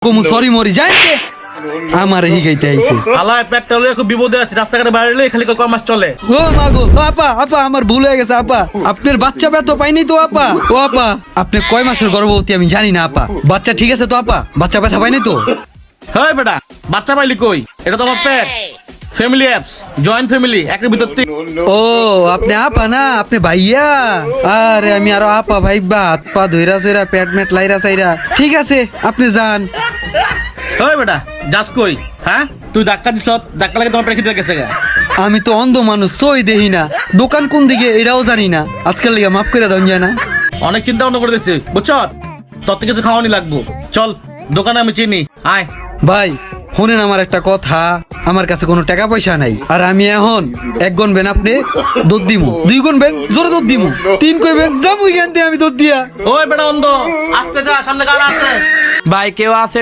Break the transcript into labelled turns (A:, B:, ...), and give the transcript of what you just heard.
A: কমু সরি মরি যাইছে আমার হিগাইতে আইছে।
B: আলা পেটটা লয়ে খুব বিপদে আছে, রাস্তাঘাটে বাইরে খালি কয় মাস চলে।
A: ও মাগো আপা আপা আমার ভুল হয়ে গেছে আপা, আপনার বাচ্চা ব্যথা পাইনি তো আপা? ও আপা আপনি কয় মাসের গর্ভবতী আমি জানি না আপা, বাচ্চা ঠিক আছে তো আপা? বাচ্চা ব্যথা পাইনি তো?
B: হ্যাঁ বেটা, বাচ্চা পাইলি কই? এটা তো আমার পেট। ফ্যামিলি অ্যাপস, জয়েন্ট ফ্যামিলি, একের ভিতর
A: ও আপনি আপা না, আপনি ভাইয়া? আরে আমি আরো আপা ভাইবা, হাত পা ধইরা সইরা পেট মেট লাইরা সাইরা। ঠিক আছে আপনি যান।
B: ওই বেটা যাস কই? হ্যাঁ তুই ধাক্কা দিছ, ধাক্কা লাগে তোমার প্রেক্ষিতে গেছে গা।
A: আমি তো অন্ধ মানুষ, সই দেহি না, দোকান কোন দিকে এটাও জানি না। আজকাল লিগা মাফ করে দেন যায় না?
B: অনেক চিন্তা ভাবনা করে দিচ্ছি বুঝছ, তোর থেকে কিছু খাওয়ানি লাগবো। চল দোকানে আমি চিনি, আয়।
A: ভাই শুনেন আমার একটা কথা, আমার কাছে কোনো টাকা পয়সা নাই, আর আমি এখন এক গুনবেন আপনি দুধ দিমু, দুই গুনবেন জোরে দুধ দিমু, তিন কইবেন যামু এখান থেকে আমি দুধ দিয়া।
B: ওই বেটা অন্ধ, আসতে যা, সামনে কার আছে?
C: ভাই কেউ আছেন